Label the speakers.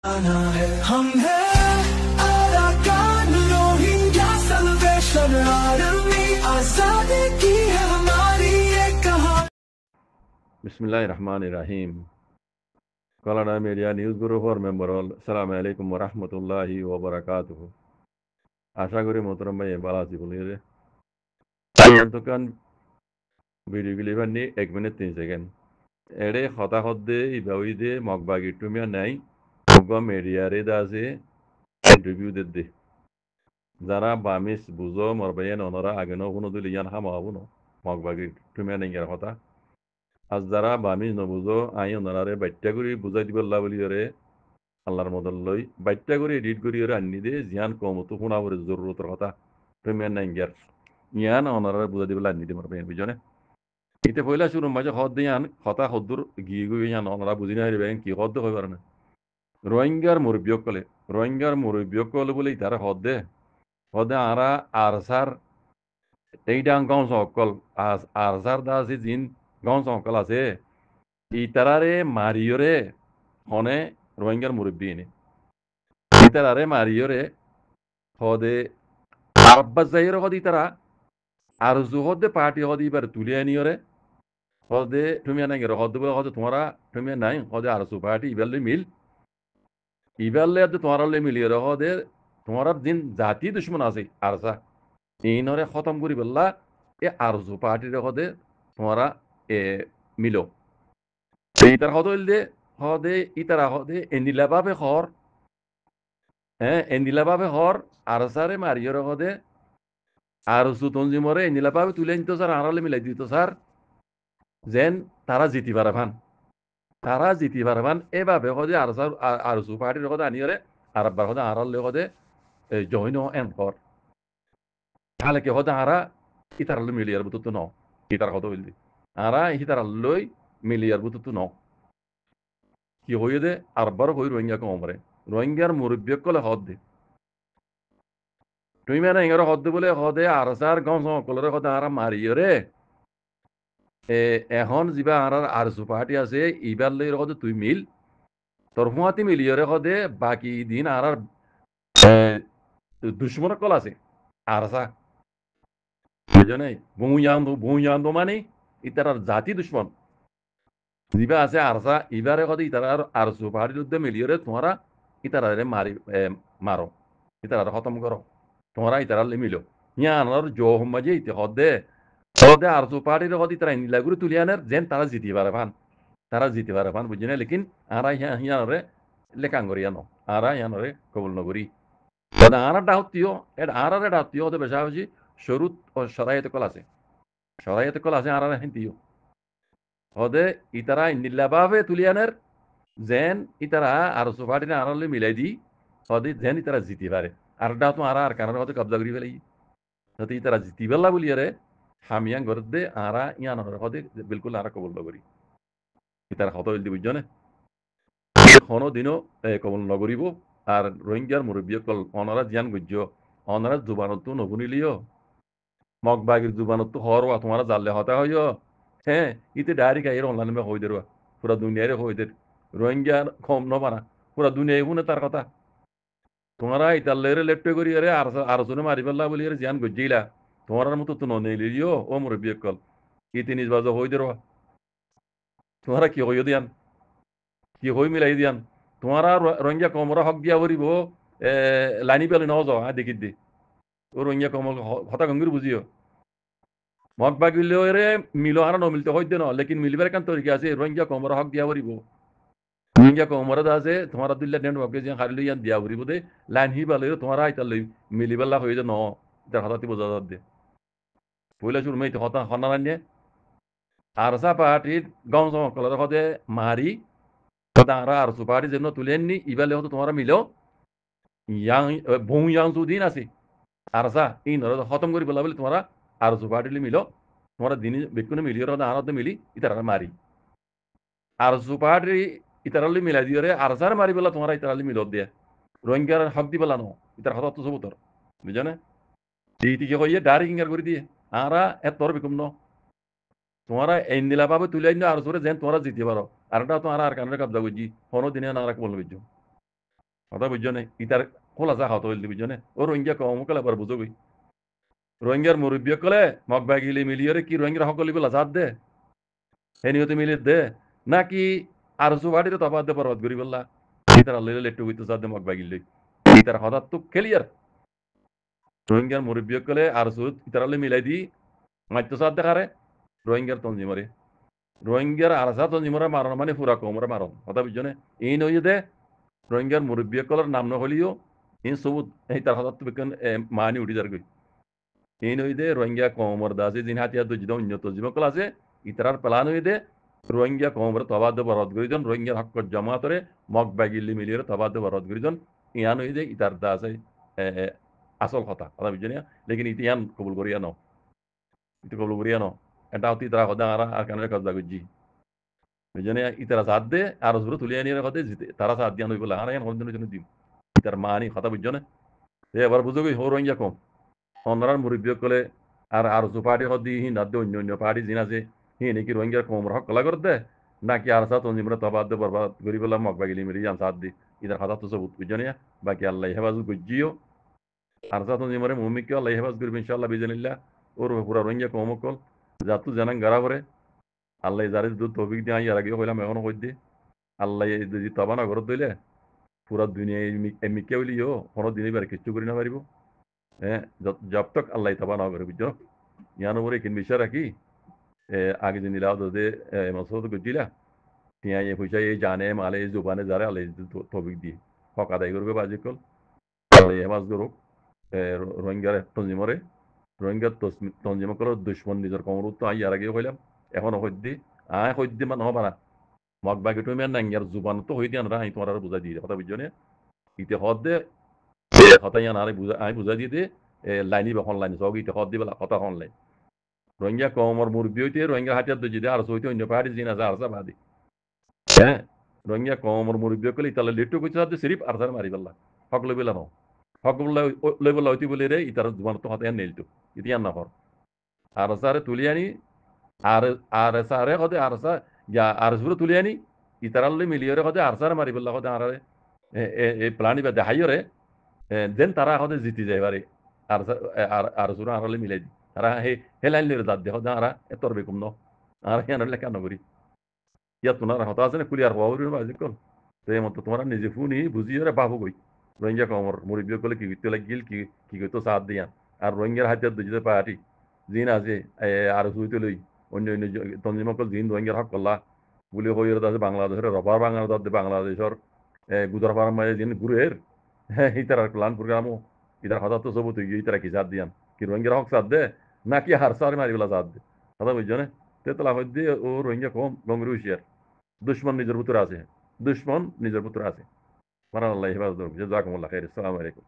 Speaker 1: आना है हम हैं अराकान रोहिंग्या सल्वेशन आर्मी आजादी की है हमारी ये कहानी।
Speaker 2: बिस्मिल्लाहिर्रहमानिर्रहीम। कलड़ा मीडिया নিউজ গ্রুপের মেম্বরল আসসালামু আলাইকুম ওয়া রাহমাতুল্লাহি ওয়া বারাকাতুহু। আশা করি মোহতরম ভাই ভালো আছি বলি রে তখন ভিডিও গুলি বানি 1 মিনিট 3 সেকেন্ড এড়ে হতা হদ্দে ইবাউই দে মগবাগি টুমিয়া নাই মগবা মিডিয়া রে দাসে ইন্টারভিউ দে যারা বামিস বুঝো মরবাইন অনরা আগেনো কোনো দুলিয়ান হামাবুনো মগবাগি টুমিয়া নাই এর কথা আজ যারা বামিস নবুঝো আই অনরারে বাচ্চা করি বুঝাই দিবল্লা বলি রে আল্লাহর মদল লই বাইটটা করে এডিট করি ওরা আনি দে জিয়ান কম তো শোনাবরে জরুরতের কথা প্রেমিয়ার নাই গিয়ার ইয়ান অনারা বুঝা দিবলে আনি দিমার পেন বুঝনে ইতে পয়লা শুরু মাঝে হদ দিয়ান হতা হদ্দুর গিয়ে গিয়ে ইয়ান অনারা বুঝি না হইবে কি হদ্দ হই পারে না রোহিঙ্গার মুরব্বিয়ক কলে বলে তারা হদ্দে হদে আরা আরসার এইটা গাঁও সকল আরসার দাসি জিন গাঁও সকল আছে ইতারারে মারিয়রে হনে রোহিঙ্গার মুরব্বী এনে ইতারারে মারিয়রে হদে আব্বাস জাহির হদি তারা আর জুহদে পার্টি হদি এবার তুলে আনিয়রে হদে তুমি নাই হদে বলে হদে তোমারা তুমি নাই হদে আর সু পার্টি ইবারলে মিল ইবারলে তোমারলে মিলিয়ে হদে তোমার দিন জাতি দুশ্মন আছে আরসা ইনরে খতম করি বললা এ আরজু পার্টির হদে তোমারা এ মিলো ইতার হদে ইতারা হদে এনিলাভাবে হর হ্যাঁ এনিলাভাবে হর আরসারে মারিয়র হদে আর সুতঞ্জিমরে নীলাভাবে তুলে নিত স্যার আড়ালে মিলাই দিত স্যার যেন তারা জিতি পারবান এভাবে হদে আর সু পার্টির কথা আনিয়রে আর আব্বার হদে আড়ালে হদে জইন এন কর তাহলে কি হদে আরা ইতারালে মিলিয়ার বুতুত ন ইতার কথা বললি আরা ইতারালই মিলিয়ার বুতুত ন কি হইয়ে দে আরবার হই রোহিঙ্গা কমরে রোহিঙ্গার মুরব্বী কলে হদ দে তুমি মানে এগারো হদ বলে হদে আরসার গঞ্জ কলরে হদে আরা মারিয়রে এখন যা আর পার্টি আছে ইবার লই হদে তুই মিল তোর হুঁয়াতি মিলিয়রে হদে বাকি দিন আর দুশ্মন কল আছে আর আসা বুঝনে বউয়ান্দো মানে ইতার জাতি দুশ্মন যা আছে আরসা ইবারে হদে ইতার আর পার্টির উদ্দে মিলিয়রে তোমরা ইতারে মারো ইতার খতম করো তোমরা ইতারালে মিলো ইয়ানোর জো মাঝে ইতে হদে আর পার্টির হদে তারা নিলাগুড়ি তুলিয়ানের যেন তারা জিতি পারে বুঝি না লেকিন আরা হিয়ানরে লেখাঙ্গরি আনো আরা হিয়ানরে কবুল নগরী আরা ডাহতীয় আরারে ডাহতীয় হতে বেশা বেশি সরুত ও সরাইতে কল আছে আরারে হিন্দিও হদে ইতারা নিল্লাভাবে তুলিয়ানের যেন ইতারা আর সোফাটিনে আরালে মিলাই দি হদে যেন ইতারা জিতি পারে আর ডাহ তো আর কারণে হতে কবজা করি ফেলাই যাতে ইতারা জিতি পেলা বলিয়ারে হামিয়াং ঘর দে আরা ইয়ানরে হদে বিলকুল আরা কবুল নগরী ইতারা হত হইল বুঝছনে কোনো দিনও কবল নগরিব আর রোহিঙ্গার মুরব্বী কল অনারা জিয়ান গুজ্জ অনারা জুবানত নগুনিলিও মগবাগির জুবানত হর তোমারা জানলে হতা হইও হ্যাঁ ইতে ডাইরেক্ট আইয়ের অনলাইন হই দের পুরা দুনিয়ারে হই দের রোহিঙ্গার কম নবানা পুরা দুনিয়ায় শুনে তার কথা তোমরা ইতাল্লেরে লেপটে করি আরে আর জনে মারি ফেললা বলি আরে জিয়ান গুজ্জিলা তোমার মতো তো নলিলিও ও মুরব্বী কল ইতে নিজ বাজো হই দের তোমরা কি হইও দিয়ান কি হই মিলাই দিয়ান তোমারা রোহিঙ্গা কমরা হক দিয়া ভরিব লাইনি পেলে ন যাও হ্যাঁ দেখি দি ও রোহিঙ্গা কমল হতা গঙ্গির বুঝিও মগ বাগিলে রে মিলো আর নমিলতে হইতে ন লেকিন মিলিবার কান তরিকা আছে রোহিঙ্গা কমরা হক দিয়া ভরিব রোহিঙ্গা কমরা আছে তোমারা দুইলা নেটওয়ার্কে যে হারিলে ইয়ান দিয়া ভরিব দে লাইন হি বালে তোমারা আইতা লই মিলিবেলা হই যে ন তার হতাতি বোঝা দে পয়লা শুরু মেইতে হতা হনারান্যে আর সা পার্টির গাঁও কলার হদে মারি তারা আর সুপারি যেন তুলেননি ইবালে হতো তোমরা মিলো বহু দিন আছে আর সা এই নর খতম করি বলা বলে তোমরা আর সুপারি মিলো তোমরা দিন বেকুনে মিলিয়ে আনন্দ মিলি ইতারা মারি আর সুপারি ইতারালি মিলাই দিয়ে আর সার মারি বলা তোমরা ইতারালি মিলত দিয়ে রোহিঙ্গার হক দি বলা নো ইতার হত তো সবুতর বুঝো না দিকে হইয়ে ডাইরেক্ট ইঙ্গার করে দিয়ে আরা এত তোর বেকুম ন তোমরা এই নীলাভাবে তুলে আর জোরে যেন তোমরা জিতে পারো আরটা তো আর কারণে কবজা করছি কোনো দিনে না বলবে কথা বুঝছো না ইতার খোলা যা হত হইলি বুঝছো না ও রোহিঙ্গা কম কলে আবার বুঝো গই রোহিঙ্গার মুরব্বী কলে মগ বাগিলে মিলিয়রে কি রোহিঙ্গার সকলি বলা জাত দে হে নিয়তে মিলিয়ে দে নাকি আর সুবাড়িরে তফাত দে বরবাদ করি বললা ইতার আল্লাহ লেট্টু হইতো জাত দে মগ বাগিলে ইতার হঠাৎ তো ক্লিয়ার রোহিঙ্গার মুরব্বী কলে আর সুদ ইতার আল্লাহ মিলাই দি মাইতো জাত দেখারে রোহিঙ্গার তঞ্জিমরে রোহিঙ্গার আরসা তঞ্জিমরে মারণ মানে পুরা কমরে মারণ কথা বুঝছো না এই নই দে রোহিঙ্গার মুরব্বী কলর নাম নহলিও ইন সবুত এই তার হঠাৎ তো বেকন মানি উঠি যার গই এই নই দে রোহিঙ্গা কমর দাসে জিন হাতিয়া তো জিদা উন্নত জীবকল আছে ইতারার প্লান হই দে রোহিঙ্গা কমরে তবাদ বরদ গরিজন রোহিঙ্গার হক জমাতরে মগ বাগিলি মিলিয়ে তবাদ বরদ গরিজন ইয়ান হই দে ইতার দাসে আসল কথা কথা বুঝছো না লেকিন ইতিয়ান কবুল করিয়া ন ইতি কবুল করিয়া ন এটা অতি তারা কথা আর কানের কাজ গুজি বুঝছো না ইতারা সাথ দে আর জুরে তুলিয়া নিয়ে কথা জিতে তারা সাথ দিয়া নই বলা আর ইয়ান হদিনের জন্য দিম ইতার মানি কথা বুঝছো না এবার বুঝো গই হো রোহিঙ্গা কম অন্যরার মুরব্বী কলে আর জু পার্টি হদি হি নাদ্দে অন্য অন্য পার্টি জিন আছে হি নাকি রোহিঙ্গার কমর হক কলা করে দে নাকি আর সাথ অঞ্জিমরা তবাদ দে বরবাদ করি বললাম মগ বাগিলি মেরি জান সাথ দি ইদার কথা তো সব বুঝছো না বাকি আল্লাহ হেফাজত গুজিও আর সাথ অঞ্জিমরে মুমিকে আল্লাহ হেফাজত করবে ইনশাআল্লাহ বিজানিল্লাহ ওর পুরা রোহিঙ্গা কমকল যাতু জানান গারা করে আল্লাহ যারে দুধ তৌফিক দিয়ে আই আর আগে কইলাম এখনো কই দি আল্লাহ যদি তবা না ঘরত দইলে পুরা দুনিয়া এমিকে হইলিও কোনো দিনই বার কিচ্ছু করি না পারিব হ্যাঁ জব তক আল্লাহ তবা না করে বুঝছো ইয়ান উপরে কিন বিষয় রাখি আগে দিন দিলাও দে মসদ গুজিলা তিয়া এই পয়সা এই জানে মালে এই জুবানে যারে আল্লাহ তৌফিক দিয়ে হক আদায় করবে বাজি কল আল্লাহ হেমাজ করুক রোহিঙ্গার তঞ্জিমরে রোহিঙ্গার তঞ্জিম করার দুশ্মন নিজের কমরুত তো আই আর আগে কইলাম এখনো হইদি আয় হইদি মানে হবা না মগ বাকি তুমি নাঙ্গিয়ার জুবান তো হইদি আনরা আই তোমার বুঝা দিয়ে কথা বুঝছো না ইতে হদ দে কথা ইয়ান আরে বুঝা আই বুঝা দিয়ে দে লাইনি বা লাইনি সব ইতে হদ দিবেলা কথা হন লাইন রোহিঙ্গা কমর মুরব্বী হইতে রোহিঙ্গা হাতিয়ার তো যদি আর সইতে অন্য পাহাড়ি জিন আছে আর বাদি হ্যাঁ রোহিঙ্গা কমর মুরব্বী কলে ইতালে লিট্টু কইতে সাথে সিরিপ আর সার মারি বেলা হক লই বেলা ন হক লই বেলা হইতে বলে রে ইতার জুবান তো হতে নেলতো ইতিয়ান না হর আর সারে তুলি আনি আর আর সারে হদে আর সা ইয়া আর সুরে তুলি আনি ইতারাল্লে মিলিয়রে হদে আর সারে মারি বেলা হদে আর এ প্লানি বা দেখাইরে দেন তারা হদে জিতি যায় বারে আর আর সুরা আরলে মিলাই দি তারা হে লাইন লিরে দাদ দেহ দাঁড়া এতর বেকুম ন আর হেন লেখা নগরি ইয়া তোমার হতা আছে না কুলিয়ার হওয়া বাজি কল তো এই মতো তোমরা নিজে ফুনি বুঝিয়ে বাবু গই রোহিঙ্গা কমর মুরব্বী কলে কি করতে লাগিল কি করতো সাথ দিয়া আর রোহিঙ্গার হাতে দুজিতে পার্টি জিন আছে আর সুইতে লই অন্য অন্য তঞ্জিমকল জিন রোহিঙ্গার হক করলা বলে হইর আছে বাংলাদেশের রবার বাংলাদেশের গুজর ফার্ম জিন ঘুরের ইতার প্লান প্রোগ্রামও ইতার হঠাৎ তো সবুত ইতারা কি সাথ দিয়ান কি রোহিঙ্গার হক সাথ দে নাকি হার সার মারিবেলা সাথ দে কথা বুঝছো না তেতলা হইতে ও রোহিঙ্গা কম গঙ্গরি হুশিয়ার দুশ্মন নিজের ভিতরে আছে দুশ্মন নিজের ভিতরে আছে মারান আল্লাহ হেফাজত জাজাকুমুল্লাহ খাইর আসসালামু আলাইকুম